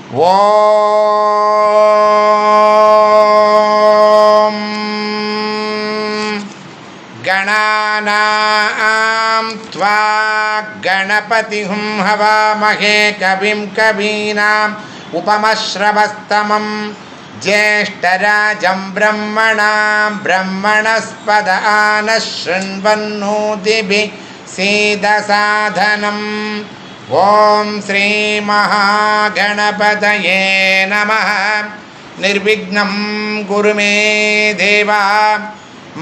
ஓம் கணானாம் த்வா கணபதிஹும் ஹவாமஹே கவிம் கவீனாம் உபமஸ்ரவஸ்தமம் ஜேஷ்டராஜம் பிரம்மணாம் பிரம்மணஸ்பத ஆனஸ்ருண்வன்னோதிபிः சீதசாதனம். ஓம் ஸ்ரீ மகாகணபதயே நமः. நிர்விக்னம் குரு மே தேவா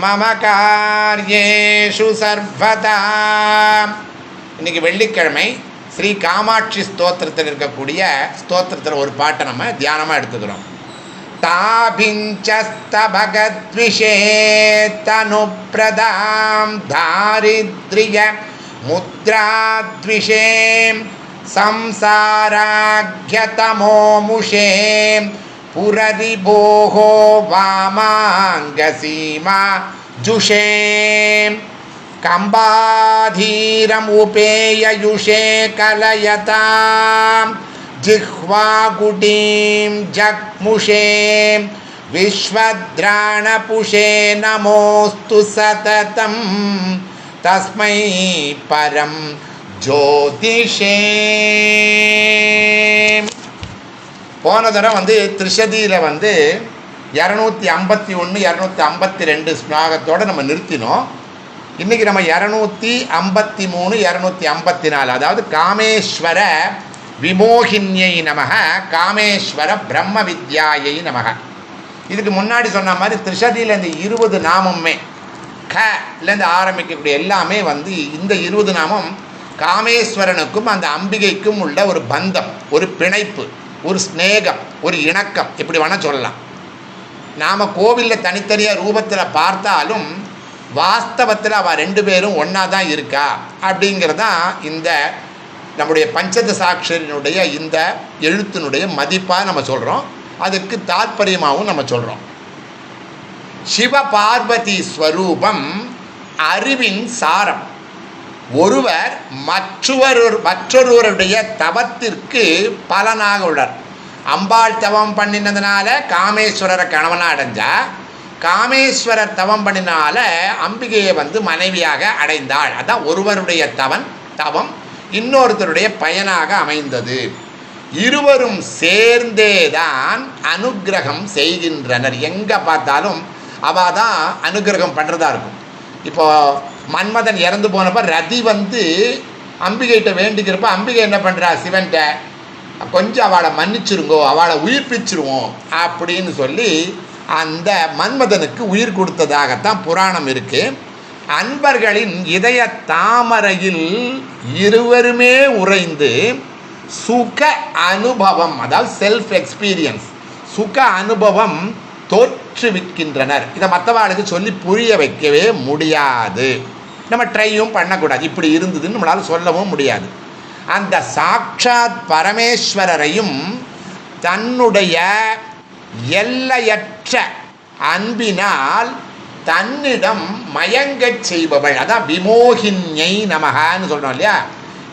மம கார்யேஷு சர்வதா. இன்னைக்கு வெள்ளிக்கிழமை ஸ்ரீ காமாட்சி ஸ்தோத்திரத்தில் இருக்கக்கூடிய ஸ்தோத்திரத்தில் ஒரு பாட்டை நம்ம தியானமாக எடுத்துக்கிறோம். தாபிஞ்சஸ்தபகத்விஷே தனுப்ரதாம் தாரித்ரிய முத்ராத்விஷே சம்சாராக்யதமோமுஷே புரரிபோஹோ வாமாங்கசீமா ஜுஷே கம்பாதீரம் உபேயயுஷே கலயதாம் ஜிஹ்வாகுடீம் ஜக்முஷே விஸ்வத்ராணபுஷே நமோஸ்து சததம் தஸ்மை பரம் ஜோதிஷே. போன தடவை திருஷதியில் 251 252 ஸ்லோகத்தோடு நம்ம நிறுத்தினோம். இன்றைக்கி நம்ம 253 254, அதாவது காமேஸ்வர விமோகின்யை நமக, காமேஸ்வர பிரம்ம வித்யாயை நமக. இதுக்கு முன்னாடி சொன்ன மாதிரி திருஷதியில் இந்த 20 நாமமே கலேருந்து ஆரம்பிக்கக்கூடிய எல்லாமே இந்த 20 நாமம் காமேஸ்வரனுக்கும் அந்த அம்பிகைக்கும் உள்ள ஒரு பந்தம், ஒரு பிணைப்பு, ஒரு ஸ்நேகம், ஒரு இணக்கம், இப்படி வேணால் சொல்லலாம். நாம் கோவிலில் தனித்தனியாக ரூபத்தில் பார்த்தாலும் வாஸ்தவத்தில் அவள் 2 பேரும் ஒன்றா தான் இருக்கா அப்படிங்கிறதான் இந்த நம்முடைய பஞ்சதசாட்சரியினுடைய இந்த எழுத்தினுடைய மதிப்பாக நம்ம சொல்கிறோம். அதுக்கு தாற்பயமாகவும் நம்ம சொல்கிறோம். சிவ பார்வதி ஸ்வரூபம் அறிவின் சாரம். ஒருவர் மற்றொருவருடைய தவத்திற்கு பலனாக உள்ளார். அம்பாள் தவம் பண்ணினதுனால காமேஸ்வரரை கணவனாக அடைஞ்சா, காமேஸ்வரர் தவம் பண்ணினால அம்பிகையை மனைவியாக அடைந்தாள். அதான் ஒருவருடைய தவம் இன்னொருத்தருடைய பயனாக அமைந்தது. இருவரும் சேர்ந்தேதான் அனுக்கிரகம் செய்கின்றனர். எங்கே பார்த்தாலும் அவள் தான் அனுக்கிரகம் பண்ணுறதா இருக்கும். இப்போ மன்மதன் இறந்து போனப்போ ரதி அம்பிகைகிட்ட வேண்டிக்கிறப்ப அம்பிகை என்ன பண்ணுறா, சிவன்கிட்ட கொஞ்சம் அவளை மன்னிச்சிருங்கோ, அவளை உயிர்ப்பிச்சிருவோம் அப்படின்னு சொல்லி அந்த மன்மதனுக்கு உயிர் கொடுத்ததாகத்தான் புராணம் இருக்குது. அன்பர்களின் இதய தாமரையில் இருவருமே உறைந்து சுக அனுபவம், அதாவது செல்ஃப் எக்ஸ்பீரியன்ஸ், சுக அனுபவம் தோற்றுவிக்கின்றனர். இதை மற்றவாளுக்கு சொல்லி புரிய வைக்கவே முடியாது. நம்ம ட்ரையும் பண்ணக்கூடாது. இப்படி இருந்ததுன்னு நம்மளால் சொல்லவும் முடியாது. அந்த சாட்சாத் பரமேஸ்வரரையும் தன்னுடைய எல்லையற்ற அன்பினால் தன்னிடம் மயங்கச் செய்பவள், அதான் விமோகின்யை நமகான்னு சொல்கிறோம் இல்லையா.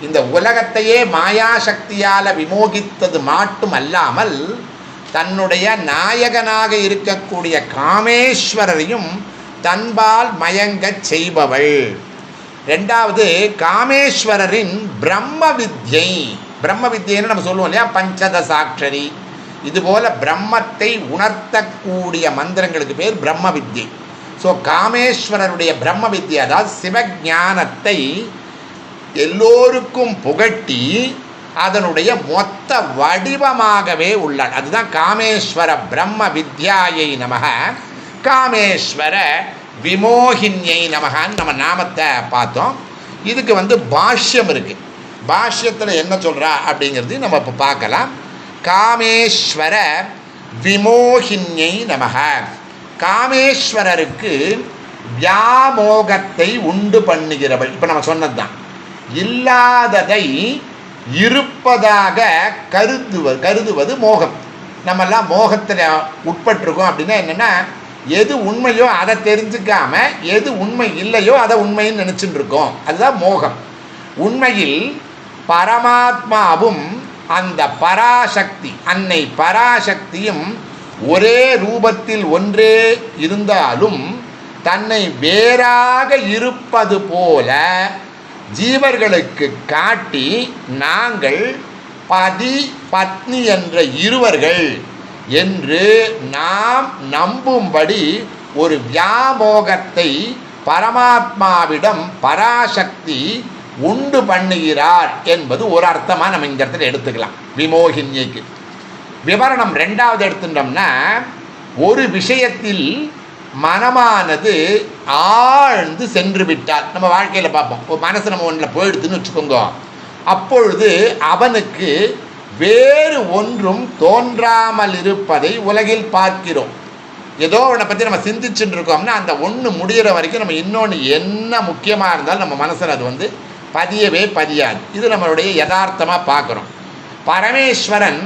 இந்த உலகத்தையே மாயாசக்தியால் விமோகித்தது மட்டும் அல்லாமல் தன்னுடைய நாயகனாக இருக்கக்கூடிய காமேஸ்வரரையும் தன்பால் மயங்கச் செய்பவள். ரெண்டாவது, காமேஸ்வரரின் பிரம்ம வித்யை. பிரம்ம வித்யைன்னு நம்ம சொல்லுவோம் இல்லையா, பஞ்சதசாட்சரி. இதுபோல் பிரம்மத்தை உணர்த்தக்கூடிய மந்திரங்களுக்கு பேர் பிரம்ம வித்யை. ஸோ காமேஸ்வரருடைய பிரம்ம வித்யை, அதாவது சிவஞானத்தை எல்லோருக்கும் புகட்டி அதனுடைய மொத்த வடிவமாகவே உள்ளாள். அதுதான் காமேஸ்வர பிரம்ம வித்யாயை நமக, காமேஸ்வர விமோகின்யை நமகான்னு நம்ம நாமத்தை பார்த்தோம். இதுக்கு பாஷ்யம் இருக்குது. பாஷ்யத்தில் என்ன சொல்கிறா அப்படிங்கிறது நம்ம இப்போ பார்க்கலாம். காமேஸ்வர விமோகின்யை நமக. காமேஸ்வரருக்கு வியாமோகத்தை உண்டு பண்ணுகிறவள். இப்போ நம்ம சொன்னது தான், இல்லாததை இருப்பதாக கருதுவது மோகம். நம்மெல்லாம் மோகத்தில் உட்பட்டிருக்கோம். அப்படின்னா என்னென்னா, எது உண்மையோ அதை தெரிஞ்சுக்காம எது உண்மை இல்லையோ அதை உண்மைன்னு நினச்சிட்டு இருக்கோம். அதுதான் மோகம். உண்மையில் பரமாத்மாவும் அந்த பராசக்தி அன்னை பராசக்தியும் ஒரே ரூபத்தில் ஒன்றே இருந்தாலும் தன்னை வேறாக இருப்பது போல ஜீவர்களுக்கு காட்டி நாங்கள் பதி பத்னி என்ற இருவர்கள் என்று நாம் நம்பும்படி ஒரு வியாமோகத்தை பரமாத்மாவிடம் பராசக்தி உண்டு பண்ணுகிறார் என்பது ஒரு அர்த்தமாக நம்ம இந்த இடத்துல எடுத்துக்கலாம். விமோகினியைக்கு விவரணம் ரெண்டாவது எடுத்துட்டோம்னா, ஒரு விஷயத்தில் மனமானது ஆழ்ந்து சென்று விட்டால், நம்ம வாழ்க்கையில் பார்ப்போம், ஒரு மனசு நம்ம ஒன்றில் போயிடுதுன்னு வச்சுக்கோங்க, அப்பொழுது அவனுக்கு வேறு ஒன்றும் தோன்றாமல் இருப்பதை உலகில் பார்க்கிறோம். ஏதோ ஒன்றை பற்றி நம்ம சிந்திச்சுட்டு இருக்கோம்னா அந்த ஒன்று முடிகிற வரைக்கும் நம்ம இன்னொன்று என்ன முக்கியமாக இருந்தாலும் நம்ம மனசில் அது பதியவே பதியாது. இது நம்மளுடைய யதார்த்தமாக பார்க்குறோம். பரமேஸ்வரன்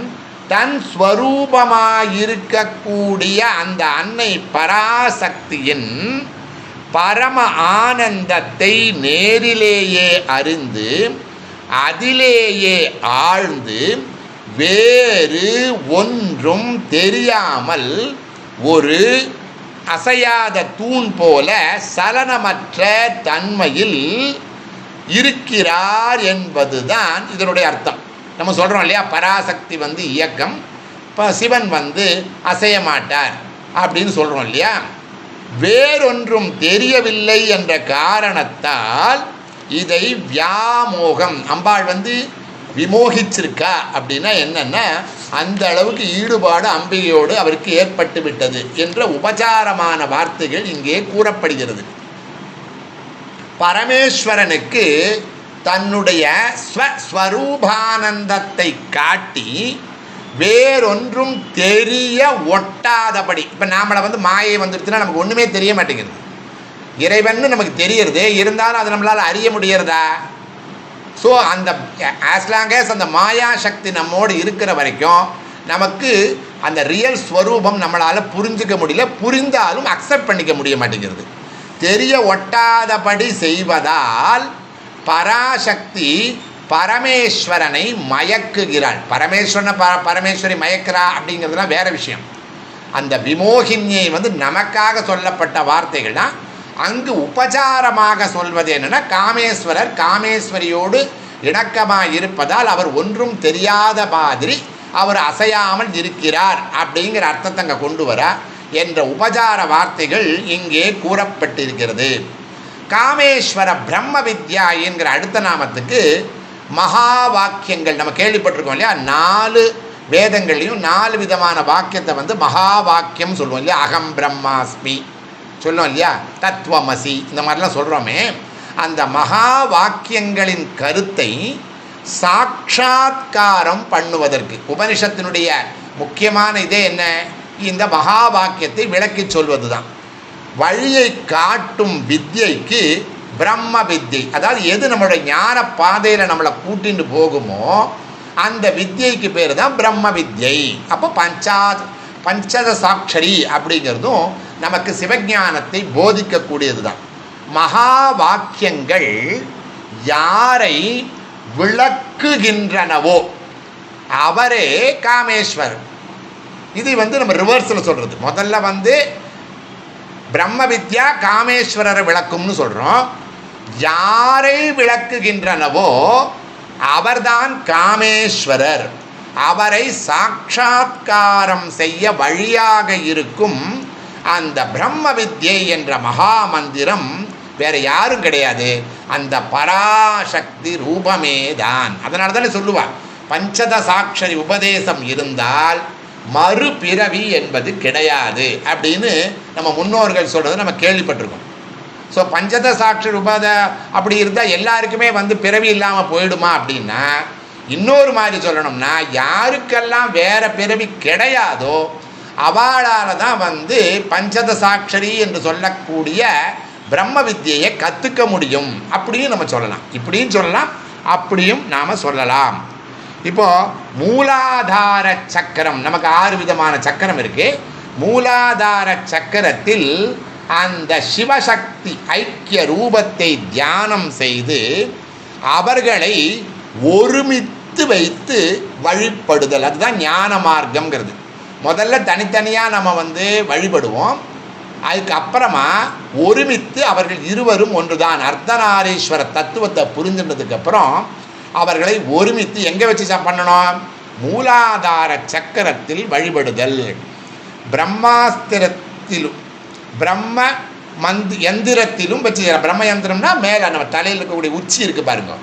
தன் ஸ்வரூபமாயிருக்கக்கூடிய அந்த அன்னை பராசக்தியின் பரம ஆனந்தத்தை நேரிலேயே அறிந்து அதிலேயே ஆழ்ந்து வேறு ஒன்றும் தெரியாமல் ஒரு அசையாத தூண் போல சலனமற்ற தன்மையில் இருக்கிறார் என்பதுதான் இதனுடைய அர்த்தம். நம்ம சொல்கிறோம் இல்லையா, பராசக்தி இயக்கம், இப்போ சிவன் அசைய மாட்டார் அப்படின்னு சொல்கிறோம் இல்லையா. வேறொன்றும் தெரியவில்லை என்ற காரணத்தால் இதை வியாமோகம், அம்பாள் விமோகிச்சிருக்கா அப்படின்னா என்னென்னா அந்த அளவுக்கு ஈடுபாடு அம்பிகையோடு அவருக்கு ஏற்பட்டு விட்டது என்ற உபசாரமான வார்த்தைகள் இங்கே கூறப்படுகிறது. பரமேஸ்வரனுக்கு தன்னுடைய ஸ்வரூபானந்தத்தை காட்டி வேறொன்றும் தெரிய ஒட்டாதபடி, இப்போ நாமளை மாயை வந்துடுச்சுன்னா நமக்கு ஒன்றுமே தெரிய மாட்டேங்குது. இறைவன் நமக்கு தெரியறது, இருந்தாலும் அது நம்மளால் அறிய முடியறதா? ஸோ அந்த ஆஸ் லாங் ஆஸ் அந்த மாயா சக்தி நம்மோடு இருக்கிற வரைக்கும் நமக்கு அந்த ரியல் ஸ்வரூபம் நம்மளால் புரிஞ்சிக்க முடியல, புரிந்தாலும் அக்செப்ட் பண்ணிக்க முடிய மாட்டேங்கிறது. தெரிய ஒட்டாதபடி செய்வதால் பராசக்தி பரமேஸ்வரனை மயக்குகிறாள். பரமேஸ்வரி மயக்கிறா அப்படிங்கிறதுலாம் வேற விஷயம். அந்த விமோகினியை நமக்காக சொல்லப்பட்ட வார்த்தைகள் தான் அங்கு உபசாரமாக சொல்வது என்னென்னா, காமேஸ்வரர் காமேஸ்வரியோடு இணக்கமாக இருப்பதால் அவர் ஒன்றும் தெரியாத மாதிரி அவர் அசையாமல் இருக்கிறார் அப்படிங்கிற அர்த்தத்தை அங்கே கொண்டு வர என்ற உபசார வார்த்தைகள் இங்கே கூறப்பட்டிருக்கிறது. காமேஸ்வர பிரம்ம வித்யா என்கிற அடுத்த நாமத்துக்கு மகா வாக்கியங்கள் நம்ம கேள்விப்பட்டிருக்கோம் இல்லையா. 4 வேதங்கள்லையும் 4 விதமான வாக்கியத்தை மகா வாக்கியம் சொல்லுவோம் இல்லையா. அகம் பிரம்மாஸ்மி சொல்லுவோம் இல்லையா, தத்துவமசி, இந்த மாதிரிலாம் சொல்கிறோமே. அந்த மகா வாக்கியங்களின் கருத்தை சாட்சாத்காரம் பண்ணுவதற்கு உபனிஷத்தினுடைய முக்கியமான இதே என்ன, இந்த மகா வாக்கியத்தை விளக்கி சொல்வது தான். வழியை காட்டும் வித்யைக்கு பிரம்ம வித்யை, அதாவது எது நம்மளுடைய ஞான பாதையில் நம்மளை கூட்டிட்டு போகுமோ அந்த வித்யைக்கு பேர் தான் பிரம்ம வித்யை. அப்போ பஞ்சத சாட்சரி அப்படிங்கிறதும் நமக்கு சிவஞானத்தை போதிக்கக்கூடியது தான். மகா வாக்கியங்கள் யாரை விளக்குகின்றனவோ அவரே காமேஸ்வர். இது நம்ம ரிவர்ஸில் சொல்கிறது. முதல்ல பிரம்ம வித்யா காமேஸ்வரரை விளக்கும்னு சொல்கிறோம். யாரை விளக்குகின்றனவோ அவர்தான் காமேஸ்வரர். அவரை சாட்சாத்காரம் செய்ய வழியாக இருக்கும் அந்த பிரம்ம வித்யை என்ற மகா மந்திரம் வேற யாரும் கிடையாது, அந்த பராசக்தி ரூபமே தான். அதனால தானே சொல்லுவார், பஞ்சத சாட்சரி உபதேசம் இருந்தால் மறுபிறவி என்பது கிடையாது அப்படின்னு நம்ம முன்னோர்கள் சொல்கிறத நம்ம கேள்விப்பட்டிருக்கோம். ஸோ பஞ்சத சாட்சரி அப்படி இருந்தால் எல்லாருக்குமே பிறவி இல்லாமல் போயிடுமா அப்படின்னா, இன்னொரு மாதிரி சொல்லணும்னா யாருக்கெல்லாம் வேற பிறவி கிடையாதோ அவளால் தான் பஞ்சத சாட்சரி என்று சொல்லக்கூடிய பிரம்ம வித்யை கற்றுக்க முடியும் அப்படின்னு நம்ம சொல்லலாம். இப்படியும் சொல்லலாம், அப்படியும் நாம் சொல்லலாம். இப்போது மூலாதார சக்கரம், நமக்கு 6 விதமான சக்கரம் இருக்குது. மூலாதார சக்கரத்தில் அந்த சிவசக்தி ஐக்கிய ரூபத்தை தியானம் செய்து அவர்களை ஒருமித்து வைத்து வழிபடுதல், அதுதான் ஞான மார்க்கம்ங்கிறது. முதல்ல தனித்தனியாக நம்ம வழிபடுவோம், அதுக்கப்புறமா ஒருமித்து அவர்கள் இருவரும் ஒன்றுதான் அர்த்தநாரீஸ்வர தத்துவத்தை புரிஞ்சுனதுக்கப்புறம் அவர்களை ஒருமித்து எங்கே வச்சு பண்ணணும்? மூலாதார சக்கரத்தில் வழிபடுதல். பிரம்மாஸ்திரத்திலும் பிரம்ம யந்திரத்திலும் வச்சு, பிரம்ம யந்திரம்னா மேலே நம்ம தலையில் இருக்கக்கூடிய உச்சி இருக்குது பாருங்க,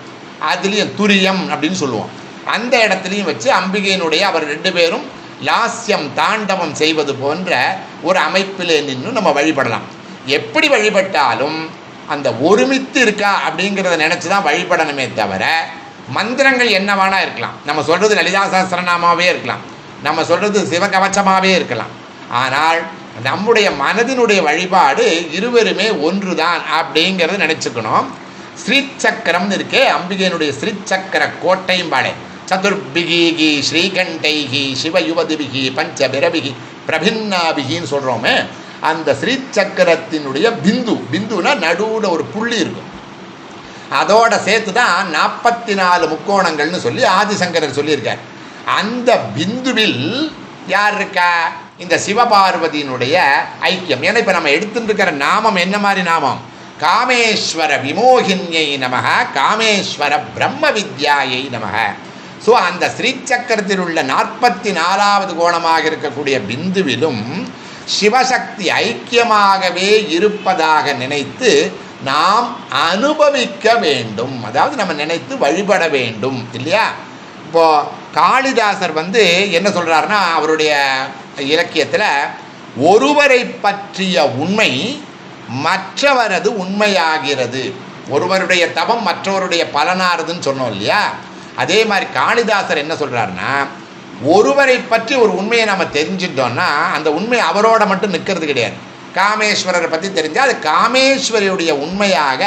அதுலேயும் துரியம் அப்படின்னு சொல்லுவோம், அந்த இடத்துலையும் வச்சு அம்பிகையினுடைய அவர் 2 பேரும் லாஸ்யம் தாண்டவம் செய்வது போன்ற ஒரு அமைப்பில் நின்று நம்ம வழிபடலாம். எப்படி வழிபட்டாலும் அந்த ஒருமித்து இருக்கா அப்படிங்கிறத நினச்சி தான் வழிபடணுமே தவிர, மந்திரங்கள் என்னவானா இருக்கலாம், நம்ம சொல்கிறது லலிதா சஹஸ்ரநாமாவே இருக்கலாம், நம்ம சொல்கிறது சிவகவச்சமாகவே இருக்கலாம், ஆனால் நம்முடைய மனதினுடைய வழிபாடு இருவருமே ஒன்று தான் அப்படிங்கிறத நினச்சிக்கணும். ஸ்ரீசக்கரம்னு இருக்கே, அம்பிகையினுடைய ஸ்ரீசக்கர கோட்டையும் பாடே, சதுர்பிகி ஸ்ரீகண்டைகி சிவயுவதிபிகி பஞ்சபிரபிகி பிரபின்னாபிகின்னு சொல்கிறோமே, அந்த ஸ்ரீசக்கரத்தினுடைய பிந்துனா நடுவில் ஒரு புள்ளி இருக்கும், அதோட சேர்த்து தான் 44 முக்கோணங்கள்னு சொல்லி ஆதிசங்கரர் சொல்லியிருக்கார். அந்த பிந்துவில் யார் இருக்கா? இந்த சிவபார்வதியினுடைய ஐக்கியம். ஏன்னா இப்போ நம்ம எடுத்துட்டு இருக்கிற நாமம் என்ன மாதிரி நாமம்? காமேஸ்வர விமோகின்யை நமக, காமேஸ்வர பிரம்ம வித்யாயை நமக. ஸோ அந்த ஸ்ரீசக்கரத்தில் உள்ள 44வது கோணமாக இருக்கக்கூடிய பிந்துவிலும் சிவசக்தி ஐக்கியமாகவே இருப்பதாக நினைத்து நாம் அனுபவிக்க வேண்டும், அதாவது நம்ம நினைத்து வழிபட வேண்டும் இல்லையா? இப்போது காளிதாசர் என்ன சொல்கிறாருன்னா, அவருடைய இலக்கியத்தில் ஒருவரை பற்றிய உண்மை மற்றவரது உண்மையாகிறது, ஒருவருடைய தபம் மற்றவருடைய பலனாருதுன்னு சொன்னோம் இல்லையா? அதே மாதிரி காளிதாசர் என்ன சொல்கிறாருன்னா, ஒருவரை பற்றி ஒரு உண்மையை நம்ம தெரிஞ்சுட்டோம்னா அந்த உண்மை அவரோட மட்டும் நிற்கிறது கிடையாது. காமேஸ்வரரை பற்றி தெரிஞ்சால் அது காமேஸ்வரியுடைய உண்மையாக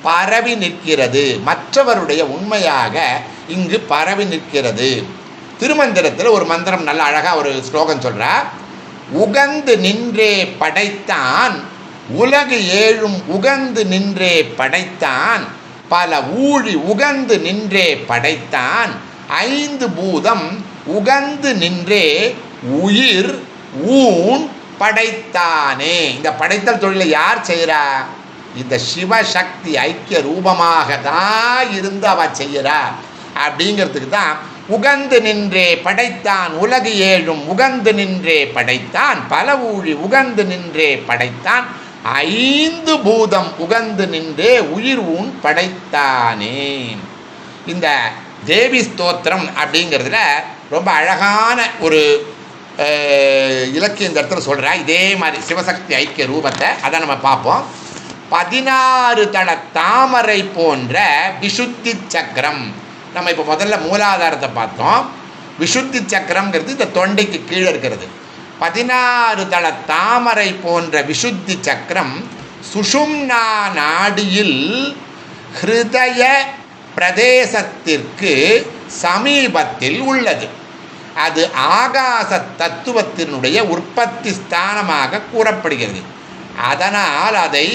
பரவி நிற்கிறது, மற்றவருடைய உண்மையாக இங்கு பரவி நிற்கிறது. திருமந்திரத்தில் ஒரு மந்திரம் நல்ல அழகாக ஒரு ஸ்லோகம் சொல்கிறார். உகந்து நின்றே படைத்தான் உலகு 7 உகந்து நின்றே படைத்தான், பல ஊழி உகந்து நின்றே படைத்தான், 5 பூதம் உகந்து நின்றே உயிர் ஊன் படைத்தானே. இந்த படைத்தல் தொழிலை யார் செய்கிறா? இந்த சிவசக்தி ஐக்கிய ரூபமாக தான் இருந்து அவ செய்கிறா. அப்படிங்கிறதுக்கு தான் உகந்து நின்றே படைத்தான் உலகு 7 உகந்து நின்றே படைத்தான், பல ஊழி உகந்து நின்றே படைத்தான், 5 பூதம் உகந்து நின்றே உயிர் ஊன் படைத்தானே. இந்த தேவி ஸ்தோத்திரம் அப்படிங்கிறதுல ரொம்ப அழகான ஒரு இலக்கியம் இந்த இடத்துல சொல்கிறா. இதே மாதிரி சிவசக்தி ஐக்கிய ரூபத்தை அதை நம்ம பார்ப்போம். 16 தள தாமரை போன்ற விசுத்தி சக்கரம். நம்ம இப்போ முதல்ல மூலாதாரத்தை பார்த்தோம். விசுத்தி சக்கரம்ங்கிறது இந்த தொண்டைக்கு கீழே இருக்கிறது. 16 தள தாமரை போன்ற விசுத்தி சக்கரம் சுஷும்னா நாடியில் ஹிருதய பிரதேசத்திற்கு சமீபத்தில் உள்ளது. அது ஆகாச தத்துவத்தினுடைய உற்பத்தி ஸ்தானமாக கூறப்படுகிறது. அதனால் அதை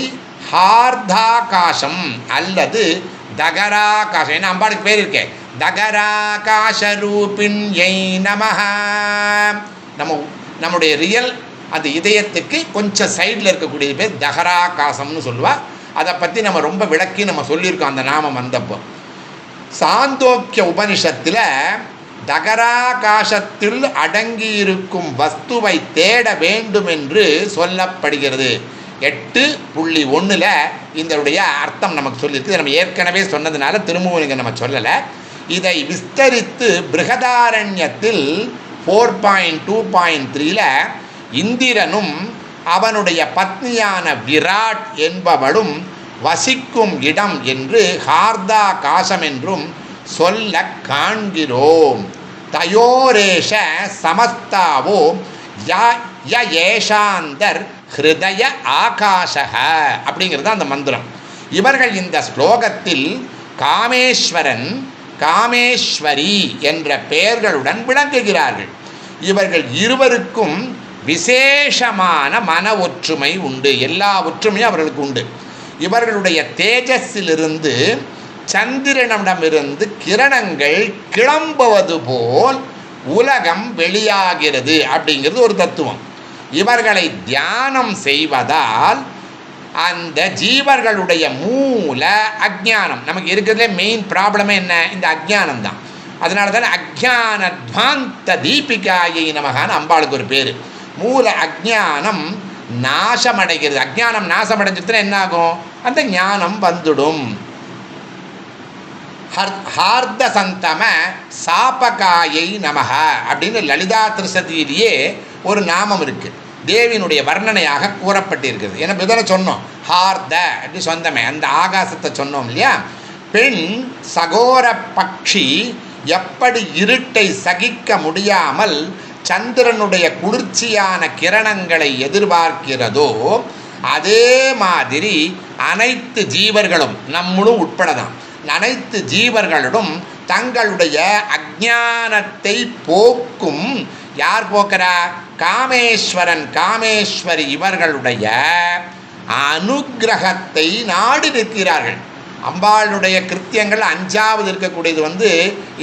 ஹார்தாகாசம் அல்லது தகராகாசம், என்ன அம்பாளுக்கு பேர் இருக்கே, தகராகாச ரூபிண்யை நமஹ. நம்முடைய ரியல் அந்த இதயத்துக்கு கொஞ்சம் சைடில் இருக்கக்கூடிய பேர் தகராகாசம்னு சொல்லுவாள். அதை பற்றி நம்ம ரொம்ப விளக்கி நம்ம சொல்லியிருக்கோம் அந்த நாமம் வந்தப்போ. சாந்தோக்கிய உபனிஷத்தில் தகராகாசத்தில் அடங்கியிருக்கும் வஸ்துவை தேட வேண்டும் என்று சொல்லப்படுகிறது. 8.1 இதனுடைய அர்த்தம் நமக்கு சொல்லியிருக்கு. நம்ம ஏற்கனவே சொன்னதுனால திரும்பவும் இங்கே நம்ம சொல்லலை. இதை விஸ்தரித்து பிருகதாரண்யத்தில் 4.2.3 இந்திரனும் அவனுடைய பத்னியான விராட் என்பவளும் வசிக்கும் இடம் என்று ஹார்தாகாசம் என்றும் சொல்ல காண்கிறோம். தயோரேஷ சமஸ்தாவோ யேஷாந்தர் ஹிருதய ஆகாஷக அப்படிங்கிறது அந்த மந்திரம். இவர்கள் இந்த ஸ்லோகத்தில் காமேஸ்வரன் காமேஸ்வரி என்ற பெயர்களுடன் விளங்குகிறார்கள். இவர்கள் இருவருக்கும் விசேஷமான மன ஒற்றுமை உண்டு. எல்லா ஒற்றுமையும் அவர்களுக்கு உண்டு. இவர்களுடைய தேஜஸிலிருந்து சந்திரனிடமிருந்து கிரணங்கள் கிளம்புவது போல் உலகம் வெளியாகிறது அப்படிங்கிறது ஒரு தத்துவம். இவர்களை தியானம் செய்வதால் அந்த ஜீவர்களுடைய மூல அஜ்ஞானம், நமக்கு இருக்கிறதுல மெயின் ப்ராப்ளமே என்ன? இந்த அஜ்ஞானம் தான். அதனால தானே அஜ்ஞானத்வாந்த தீபிகாயை நமகான்னு அம்பாளுக்கு ஒரு பேர். மூல அஜ்ஞானம் நாசமடைகிறது. அஜ்ஞானம் நாசமடைஞ்சதுன்னா என்ன ஆகும்? அந்த ஞானம் வந்துடும். ஹார்த சந்தம சாபகாயை நமக அப்படின்னு லலிதா திருசதியிலேயே ஒரு நாமம் இருக்கு. தேவியினுடைய வர்ணனையாக கூறப்பட்டிருக்கிறது. ஏன்னா இதனை சொன்னோம், ஹார்த அப்படி சொந்தமே அந்த ஆகாசத்தை சொன்னோம் இல்லையா. பெண் சகோர பட்சி எப்படி இருட்டை சகிக்க முடியாமல் சந்திரனுடைய குளிர்ச்சியான கிரணங்களை எதிர்பார்க்கிறதோ அதே மாதிரி அனைத்து ஜீவர்களும், நம்மளும் உட்படதான், அனைத்து ஜீவர்களிடம் தங்களுடைய அஜ்ஞானத்தை போக்கும். யார் போக்குறா? காமேஸ்வரன் காமேஸ்வரி இவர்களுடைய அனுக்கிரகத்தை நாடி நிற்கிறார்கள். அம்பாளுடைய கிருத்தியங்கள் 5வது இருக்கக்கூடியது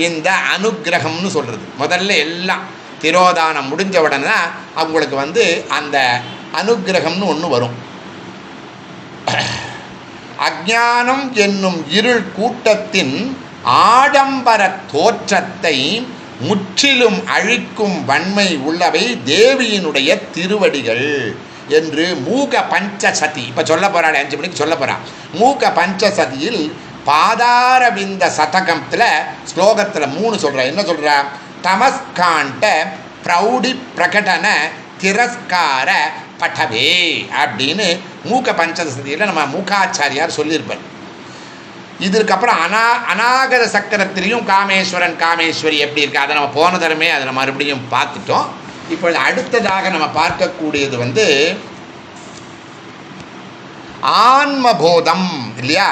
இந்த அனுக்கிரகம்னு சொல்கிறது. முதல்ல எல்லாம் திரோதானம் முடிஞ்ச உடனே தான் அவங்களுக்கு அந்த அனுக்கிரகம்னு ஒன்று வரும். அஜ்ஞானம் என்னும் இருள் கூட்டத்தின் ஆடம்பர தோற்றத்தை முற்றிலும் அழிக்கும் வன்மை உள்ளவை தேவியினுடைய திருவடிகள் என்று மூக பஞ்சசதி இப்போ சொல்ல போகிறாள். 5 மணிக்கு சொல்ல போகிறான். மூக பஞ்சசதியில் பாதாரவிந்த சதகத்தில் ஸ்லோகத்தில் 3 சொல்கிறா. என்ன சொல்கிறா? தமஸ்காண்ட பிரௌடி பிரகடன திரஸ்கார பட்டவே அப்படின்னு மூக பஞ்சசதியில் நம்ம மூகாச்சாரியார் சொல்லியிருப்பார். இதுக்கப்புறம் அநாகத சக்கரத்திலையும் காமேஸ்வரன் காமேஸ்வரி எப்படி இருக்கு, அதை நம்ம போன தரமே அதை நம்ம மறுபடியும் பார்த்துட்டோம். இப்பொழுது அடுத்ததாக நம்ம பார்க்கக்கூடியது ஆன்மபோதம் இல்லையா.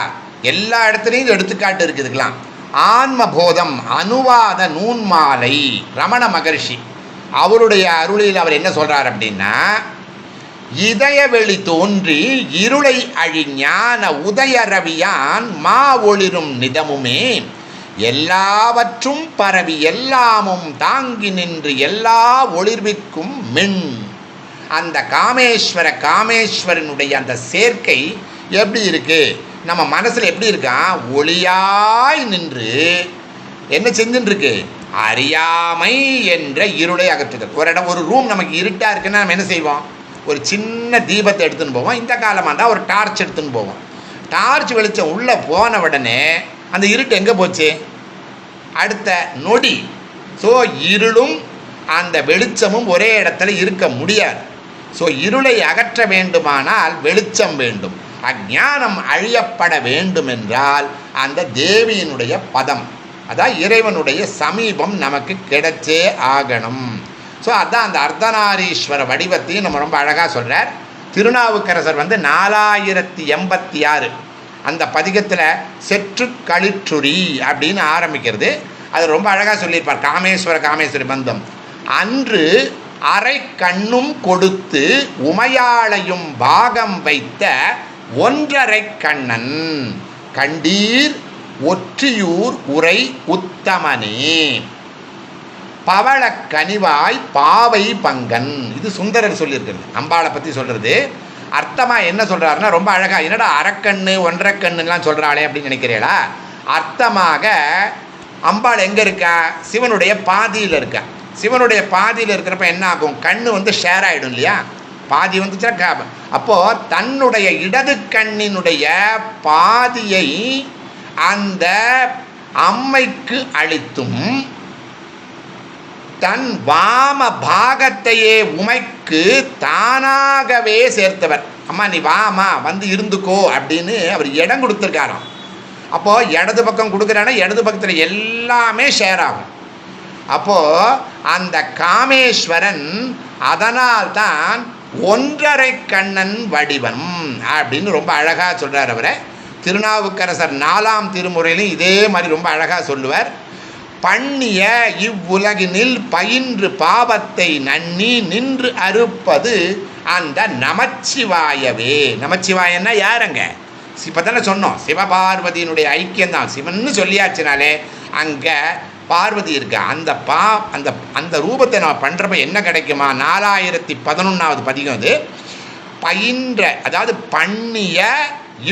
எல்லா இடத்துலையும் எடுத்துக்காட்டு இருக்குதுக்கலாம். ஆன்மபோதம் அனுவாத நூன்மாலை ரமண மகர்ஷி அவருடைய அருளில் அவர் என்ன சொல்றார் அப்படின்னா, இதயவெளி தோன்றி இருளை அழிஞான உதய ரவியான் மா ஒளிரும் நிதமுமே எல்லாவற்றும் பரவி எல்லாமும் தாங்கி நின்று எல்லா ஒளிர்விக்கும் மின். அந்த காமேஸ்வரனுடைய அந்த சேர்க்கை எப்படி இருக்கு? நம்ம மனசுல எப்படி இருக்கா? ஒளியாய் நின்று என்ன செஞ்சுட்டு இருக்கு? அறியாமை என்ற இருளை அகற்றுதல். ஒரு ரூம் நமக்கு இருட்டா இருக்குன்னா நம்ம என்ன செய்வோம்? ஒரு சின்ன தீபத்தை எடுத்துன்னு போவோம். இந்த காலமாக இருந்தால் ஒரு டார்ச் எடுத்துன்னு போவோம். டார்ச் வெளிச்சம் உள்ளே போன உடனே அந்த இருட்டு எங்கே போச்சு? அடுத்த நொடி. ஸோ இருளும் அந்த வெளிச்சமும் ஒரே இடத்துல இருக்க முடியாது. ஸோ இருளை அகற்ற வேண்டுமானால் வெளிச்சம் வேண்டும். அஞ்ஞானம் அழியப்பட வேண்டும் என்றால் அந்த தேவியினுடைய பதம், அதான் இறைவனுடைய சமீபம் நமக்கு கிடைச்சே ஆகணும். ஸோ அதான் அந்த அர்த்தநாரீஸ்வர வடிவத்தையும் நம்ம ரொம்ப அழகாக சொல்கிறார். திருநாவுக்கரசர் 4086 அந்த பதிகத்தில் செற்று களிற்றுரி அப்படின்னு ஆரம்பிக்கிறது. அது ரொம்ப அழகாக சொல்லியிருப்பார். காமேஸ்வரி பந்தம் அன்று அரை கண்ணும் கொடுத்து உமையாளையும் பாகம் வைத்த ஒன்றரை கண்ணன் கண்டீர் ஒற்றியூர் உரை உத்தமனே பவள கனிவாய் பாவை பங்கன். இது சுந்தரர் சொல்லியிருக்கிறது. அம்பாளை பற்றி சொல்கிறது. அர்த்தமாக என்ன சொல்கிறாருன்னா ரொம்ப அழகாக, என்னடா அரைக்கண்ணு ஒன்றரை கண்ணுலாம் சொல்கிறாளே அப்படின்னு நினைக்கிறீங்களா? அர்த்தமாக அம்பாள் எங்கே இருக்கா? சிவனுடைய பாதியில் இருக்கா. சிவனுடைய பாதியில் இருக்கிறப்ப என்ன ஆகும்? கண்ணு ஷேர் ஆகிடும் இல்லையா. பாதி வந்துச்சுன்னா அப்போது தன்னுடைய இடது கண்ணினுடைய பாதியை அந்த அம்மைக்கு அளித்தும் தன் வாம பாகத்தையே உமைக்கு தானாகவே சேர்த்தவர். அம்மா நீ வாமா இருந்துக்கோ அப்படின்னு அவர் இடம் கொடுத்துருக்காராம். அப்போது இடது பக்கம் கொடுக்குறான்னா இடது பக்கத்தில் எல்லாமே ஷேர் ஆகும். அப்போது அந்த காமேஸ்வரன் அதனால்தான் ஒன்றரை கண்ணன் வடிவம் அப்படின்னு ரொம்ப அழகாக சொல்கிறார். அவரை திருநாவுக்கரசர் 4ஆம் திருமுறையிலும் இதே மாதிரி ரொம்ப அழகாக சொல்லுவார். பண்ணிய இவ்வுலகினில் பயின்று பாவத்தை நன்னி நின்று அறுப்பது அந்த நமச்சிவாயவே. நமச்சிவாயன்னா யாருங்க? இப்போ தானே சொன்னோம், சிவபார்வதியினுடைய ஐக்கியம்தான். சிவன்னு சொல்லியாச்சுனாலே அங்கே பார்வதி இருக்கு. அந்த அந்த ரூபத்தை நம்ம பண்ணுறப்ப என்ன கிடைக்குமா? 4011வது பதிகம் அது. பயின்ற, அதாவது பண்ணிய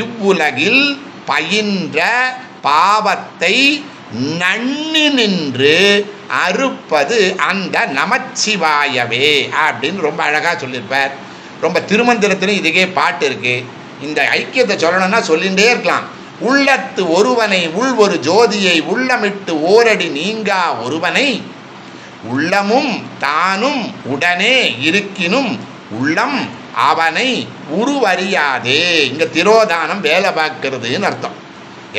இவ்வுலகில் பயின்ற பாவத்தை நன்னி நின்று அறுப்பது அந்த நமச்சிவாயவே அப்படின்னு ரொம்ப அழகாக சொல்லியிருப்பார். ரொம்ப திருமந்திரத்திலும் இதுக்கே பாட்டு இருக்குது. இந்த ஐக்கியத்தை சொல்லணும்னா சொல்லிகிட்டே இருக்கலாம். உள்ளத்து ஒருவனை உள் ஒரு ஜோதியை உள்ளமிட்டு ஓரடி நீங்கா ஒருவனை உள்ளமும் தானும் உடனே இருக்கினும் உள்ளம் அவனை உருவறியாதே. இங்கே திரோதானம் வேலை பார்க்கறதுன்னு அர்த்தம்.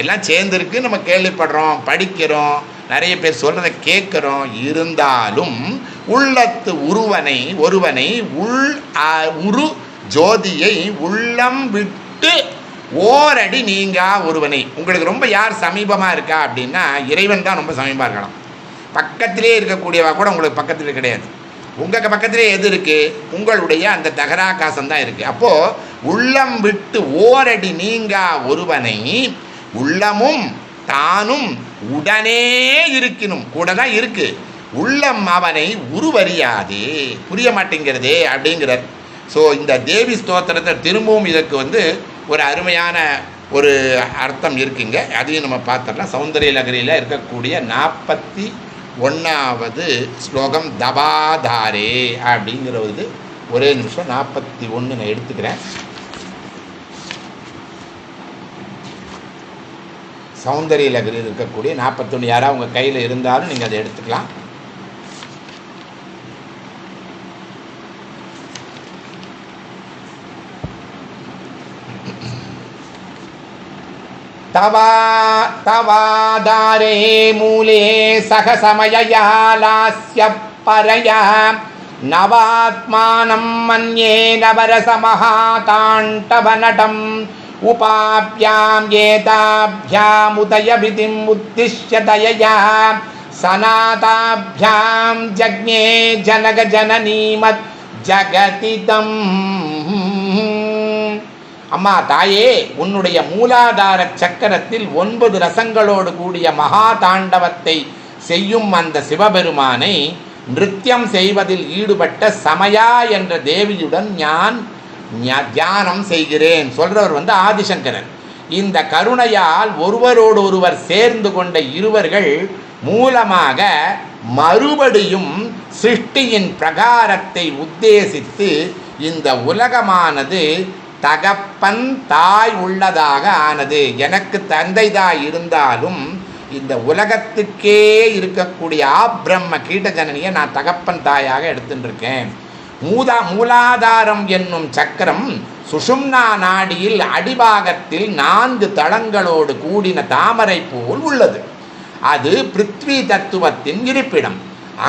எல்லாம் சேர்ந்துருக்கு, நம்ம கேள்விப்படுறோம், படிக்கிறோம், நிறைய பேர் சொல்கிறத கேட்குறோம். இருந்தாலும் உள்ளத்து ஒருவனை உரு ஜோதியை உள்ளம் விட்டு ஓரடி நீங்கா ஒருவனை. உங்களுக்கு ரொம்ப யார் சமீபமாக இருக்கா அப்படின்னா இறைவன் தான் ரொம்ப சமீபமாக இருக்கலாம். பக்கத்திலே இருக்கக்கூடியவா கூட உங்களுக்கு பக்கத்தில் கிடையாது. உங்கள் பக்கத்திலே எது இருக்குது? உங்களுடைய அந்த தகராகாசம் தான் இருக்குது. அப்போது உள்ளம் விட்டு ஓரடி நீங்கா ஒருவனை உள்ளமும் தானும் உடனே இருக்கணும், கூட தான் இருக்கு. உள்ளம் அவனை உருவறியாதே, புரிய மாட்டேங்கிறதே அப்படிங்கிறார். ஸோ இந்த தேவி ஸ்தோத்திரத்தை திரும்பவும் இதற்கு ஒரு அருமையான ஒரு அர்த்தம் இருக்குங்க. அதையும் நம்ம பார்த்துடலாம். சௌந்தரிய லகரியில் இருக்கக்கூடிய 41வது ஸ்லோகம் தபாதாரே அப்படிங்கிறது. ஒரே நிமிஷம், 41 நான் எடுத்துக்கிறேன். சௌந்தரிய லகரியில் இருக்கக்கூடிய 41 யாராவது உங்கள் கையில் இருந்தாலும் நீங்கள் அதை எடுத்துக்கலாம். தவாதாரே மூலே சகசமயா லாஸ்ய பரயா நவாத்மானம் மன்யே நவரசமஹாதாண்டவநடம் உபாப்யாம் ஏதாப்யாம் உதயவிதிம் உத்திஷ்ய தயயா சநாதாப்யாம் ஜக்ஞே ஜனக ஜனனீமத் ஜகதிதம். அம்மா தாயே, உன்னுடைய மூலாதார சக்கரத்தில் 9 ரசங்களோடு கூடிய மகா தாண்டவத்தை செய்யும் அந்த சிவபெருமானை நிருத்தியம் செய்வதில் ஈடுபட்ட சமயா என்ற தேவியுடன் நான் தியானம் செய்கிறேன். சொல்றவர் ஆதிசங்கரன். இந்த கருணையால் ஒருவரோடு ஒருவர் சேர்ந்து கொண்ட இருவர்கள் மூலமாக மறுபடியும் சிருஷ்டியின் பிரகாரத்தை உத்தேசித்து இந்த உலகமானது தகப்பன் தாய் உள்ளதாக ஆனது. எனக்கு தந்தை தாய் இருந்தாலும் இந்த உலகத்துக்கே இருக்கக்கூடிய ஆப்ரம்ம கீட்டஜனனியை நான் தகப்பன் தாயாக எடுத்துட்டுருக்கேன். மூலாதாரம் என்னும் சக்கரம் சுஷும்னா நாடியில் அடிபாகத்தில் 4 தளங்களோடு கூடின தாமரை போல் உள்ளது. அது பிருத்வி தத்துவத்தின் இருப்பிடம்.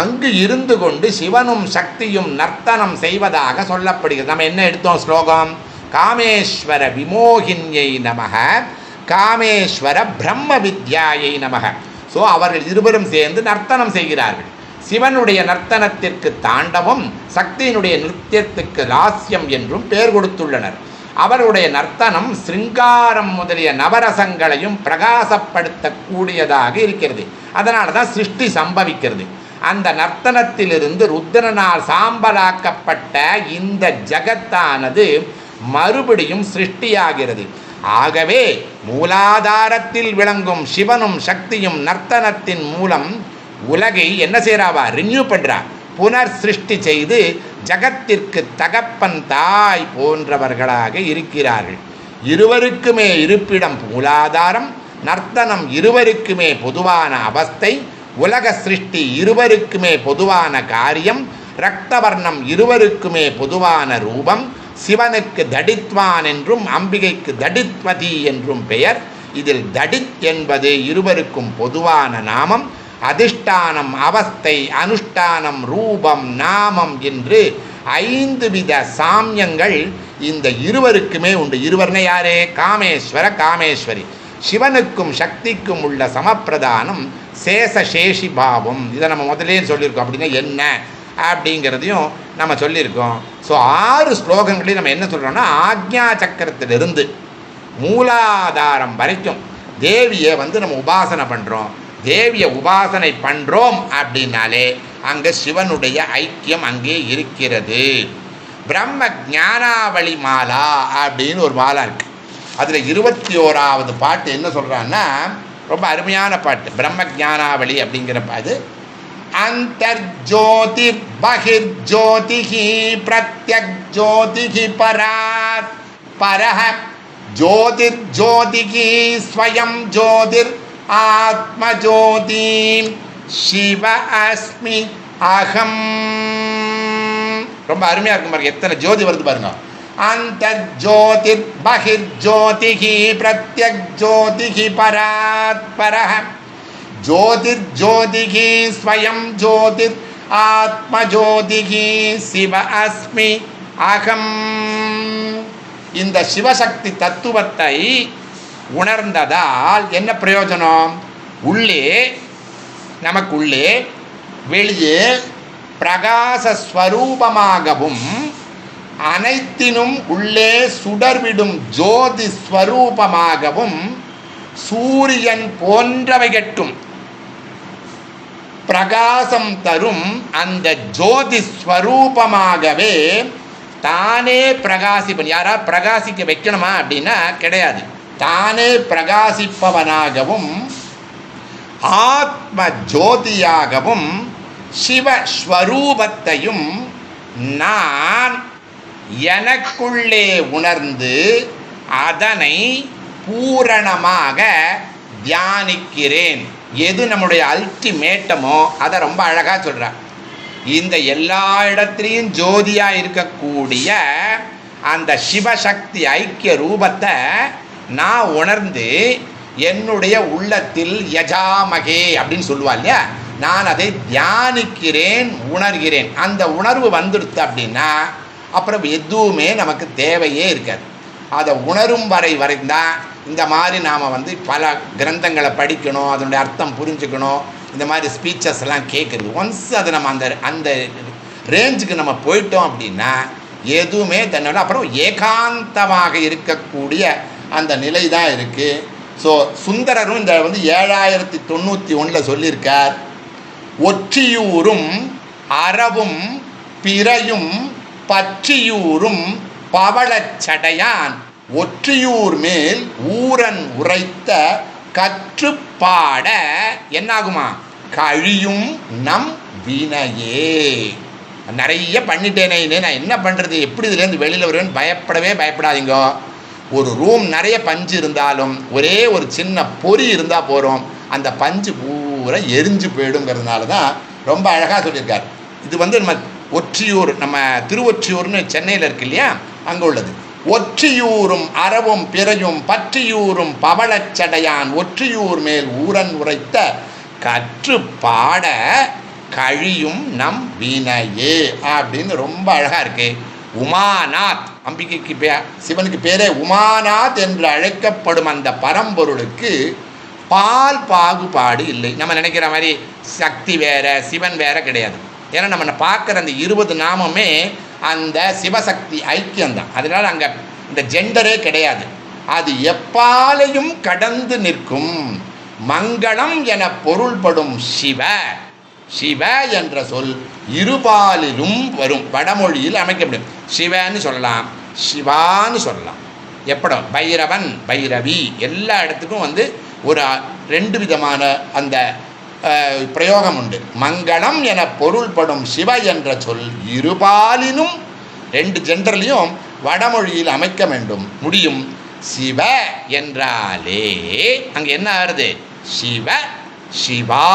அங்கு இருந்து கொண்டு சிவனும் சக்தியும் நர்த்தனம் செய்வதாக சொல்லப்படுகிறது. நம்ம என்ன எடுத்தோம் ஸ்லோகம்? காமேஸ்வர விமோகின்யை நமக, காமேஸ்வர பிரம்ம வித்யாயை நமக. ஸோ அவர்கள் இருவரும் சேர்ந்து நர்த்தனம் செய்கிறார்கள். சிவனுடைய நர்த்தனத்திற்கு தாண்டவம், சக்தியினுடைய நிருத்தியத்துக்கு லாஸ்யம் என்றும் பெயர் கொடுத்துள்ளனர். அவருடைய நர்த்தனம் சிருங்காரம் முதலிய நவரசங்களையும் பிரகாசப்படுத்தக்கூடியதாக இருக்கிறது. அதனால தான் சிருஷ்டி சம்பவிக்கிறது. அந்த நர்த்தனத்திலிருந்து ருத்ரனால் சாம்பலாக்கப்பட்ட இந்த ஜகத்தானது மறுபடியும் சிருஷ்டியாகிறது. ஆகவே மூலாதாரத்தில் விளங்கும் சிவனும் சக்தியும் நர்த்தனத்தின் மூலம் உலகை என்ன செய்கிறாவா? ரினியூ பண்ணுறா, புனர் சிருஷ்டி செய்து ஜகத்திற்கு தகப்பன் தாய் போன்றவர்களாக இருக்கிறார்கள். இருவருக்குமே இருப்பிடம் மூலாதாரம், நர்த்தனம் இருவருக்குமே பொதுவான அவஸ்தை, உலக சிருஷ்டி இருவருக்குமே பொதுவான காரியம், இரத்தவர்ணம் இருவருக்குமே பொதுவான ரூபம். சிவனுக்கு தடித்வான் என்றும் அம்பிகைக்கு தடித்வதி என்றும் பெயர். இதில் தடித் என்பது இருவருக்கும் பொதுவான நாமம். அதிஷ்டானம், அவஸ்தை, அனுஷ்டானம், ரூபம், நாமம் என்று 5 வித சாமியங்கள் இந்த இருவருக்குமே உண்டு. இருவர்னு யாரே? காமேஸ்வர காமேஸ்வரி. சிவனுக்கும் சக்திக்கும் உள்ள சமப்பிரதானம் சேஷசேஷி பாவம். இதை நம்ம முதலே சொல்லியிருக்கோம். அப்படின்னா என்ன அப்படிங்கிறதையும் நம்ம சொல்லியிருக்கோம். ஸோ 6 ஸ்லோகங்களையும் நம்ம என்ன சொல்கிறோம்னா, ஆக்ஞா சக்கரத்திலிருந்து மூலாதாரம் வரைக்கும் தேவியை நம்ம உபாசனை பண்ணுறோம். தேவியை உபாசனை பண்ணுறோம் அப்படின்னாலே அங்கே சிவனுடைய ஐக்கியம் அங்கே இருக்கிறது. பிரம்ம ஞானாவளி மாலா அப்படின்னு ஒரு மாலா இருக்கு. அதில் 21வது பாட்டு என்ன சொல்கிறான்னா, ரொம்ப அருமையான பாட்டு. பிரம்ம ஞானாவளி அப்படிங்கிற அது அந்தர்ஜோதிர் பகிர்ஜோதிஹி பிரத்யக்ஜோதிஹி பராத் பரஹ ஜோதிர் ஜோதிஹி ஸ்வயம் ஜோதிர் ஆத்மஜோதி சிவ அஸ்மி அகம். ரொம்ப அருமையாக இருக்கும் பாருங்க, எத்தனை ஜோதி வருது பாருங்க. அந்தர்ஜோதிர் பகிர்ஜோதிஹி பிரத்யக்ஜோதிஹி பராத் பரஹ ஜோதிர் ஜோதிஹி ஸ்வயம் ஜோதிர் ஆத்மஜோதிஹி சிவ அஸ்மி அகம். இந்த சிவசக்தி தத்துவத்தை உணர்ந்ததால் என்ன பிரயோஜனம்? உள்ளே நமக்குள்ளே வெளியே பிரகாசஸ்வரூபமாகவும் அனைத்தினும் உள்ளே சுடர்விடும் ஜோதி ஸ்வரூபமாகவும் சூரியன் போன்றவைகட்டும் பிரகாசம் தரும் அந்த ஜோதி ஸ்வரூபமாகவே தானே பிரகாசிப்பன். யாரா பிரகாசிக்க வைக்கணுமா அப்படின்னா கிடையாது. தானே பிரகாசிப்பவனாகவும் ஆத்ம ஜோதியாகவும் சிவஸ்வரூபத்தையும் நான் எனக்குள்ளே உணர்ந்து அதனை பூரணமாக தியானிக்கிறேன். எது நம்முடைய அல்டிமேட்டமோ அதை ரொம்ப அழகாக சொல்கிறார். இந்த எல்லா இடத்துலையும் ஜோதியாக இருக்கக்கூடிய அந்த சிவசக்தி ஐக்கிய ரூபத்தை நான் உணர்ந்து என்னுடைய உள்ளத்தில் யஜாமகே அப்படின்னு சொல்லுவா இல்லையா, நான் அதை தியானிக்கிறேன், உணர்கிறேன். அந்த உணர்வு வந்துடுத்து அப்படின்னா அப்புறம் எதுவுமே நமக்கு தேவையே இருக்காது. அதை உணரும் வரைந்தான் இந்த மாதிரி நாம் பல கிரந்தங்களை படிக்கணும், அதனுடைய அர்த்தம் புரிஞ்சுக்கணும், இந்த மாதிரி ஸ்பீச்சஸ் எல்லாம் கேட்குறது. ஒன்ஸ் அதை நம்ம அந்த ரேஞ்சுக்கு நம்ம போயிட்டோம் அப்படின்னா எதுவுமே தன்னோட அப்புறம் ஏகாந்தமாக இருக்கக்கூடிய அந்த நிலை தான் இருக்குது. ஸோ சுந்தரரும் இந்த 7091 சொல்லியிருக்கார், ஒற்றியூரும் அறவும் பிறையும் பற்றியூரும் பவளச்சடையான் ஒற்றியூர் மேல் ஊரன் உரைத்த கற்றுப்பாட என்னாகுமா கழியும் நம் வினையே. நிறைய பண்ணிட்டேனே, நான் என்ன பண்ணுறது, எப்படி இதுலேருந்து வெளியில் வருவேன்னு பயப்படாதீங்க. ஒரு ரூம் நிறைய பஞ்சு இருந்தாலும் ஒரே ஒரு சின்ன பொறி இருந்தால் போகிறோம், அந்த பஞ்சு பூரா எரிஞ்சு போயிடுங்கிறதுனால தான் ரொம்ப அழகாக சொல்லியிருக்கார். இது நம்ம ஒற்றியூர், நம்ம திருவொற்றியூர்னு சென்னையில் இருக்கு இல்லையா, அங்கே உள்ளது. ஒற்றியூரும் அறவும் பிறையும் பற்றியூரும் பவளச்சடையான் ஒற்றியூர் மேல் ஊரன் உரைத்த கற்று பாட கழியும் நம் வினையே அப்படின்னு ரொம்ப அழகாக இருக்கு. உமாநாத், அம்பிகைக்கு சிவனுக்கு பேரே உமாநாத் என்று அழைக்கப்படும் அந்த பரம்பொருளுக்கு பால் பாகுபாடு இல்லை. நம்ம நினைக்கிற மாதிரி சக்தி வேற சிவன் வேற கிடையாது. ஏன்னா நம்ம பார்க்குற அந்த 20 நாமமே அந்த சிவசக்தி ஐக்கியம்தான். அதனால் அங்கே இந்த ஜெண்டரே கிடையாது. அது எப்பாலையும் கடந்து நிற்கும் மங்களம் என பொருள்படும் சிவ. சிவ என்ற சொல் இருபாலிலும் வரும். வடமொழியில் அமைக்கப்படும். சிவன்னு சொல்லலாம், சிவான்னு சொல்லலாம். எப்படோ பைரவன் பைரவி எல்லா இடத்துக்கும் ஒரு 2 விதமான அந்த பிரயோகம் உண்டு. மங்களம் என பொருள்படும் சிவ என்ற சொல் இருபாலினும் 2 ஜெண்டர்லையும் வடமொழியில் அமைக்க முடியும். சிவ என்றாலே அங்கே என்ன ஆறுது, சிவ சிவா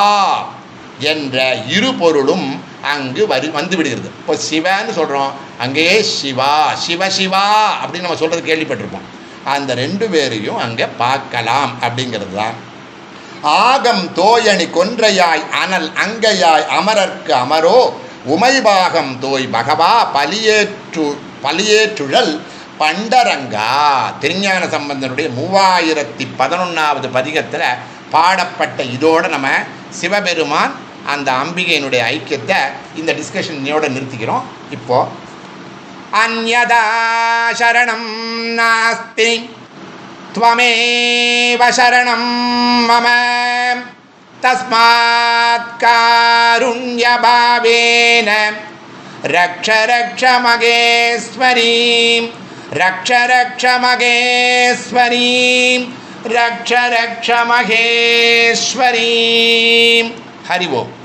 என்ற இரு பொருளும் அங்கு வந்து விடுகிறது. இப்போ சிவன்னு சொல்கிறோம், அங்கேயே சிவா சிவசிவா அப்படின்னு நம்ம சொல்கிறது கேள்விப்பட்டிருப்போம். அந்த 2 பேரையும் அங்கே பார்க்கலாம் அப்படிங்கிறது தான். ஆகம் தோயணி கொன்றையாய் அனல் அங்கையாய் அமரர்க்கு அமரோ உமைபாகம் தோய் பகவா பலியேற்றுழல் பண்டரங்கா. திருஞான சம்பந்தனுடைய 3011வது பதிகத்தில் பாடப்பட்ட இதோடு நம்ம சிவபெருமான் அந்த அம்பிகையினுடைய ஐக்கியத்தை இந்த டிஸ்கஷனோட நிறுத்திக்கிறோம். இப்போ அந்யதா சரணம் நாஸ்தி त्वमेव शरणं मम तस्मात् कारुण्यभावेन रक्ष रक्ष महेश्वरीं रक्ष रक्ष महेश्वरीं रक्ष रक्ष महेश्वरीं हरि ओम्।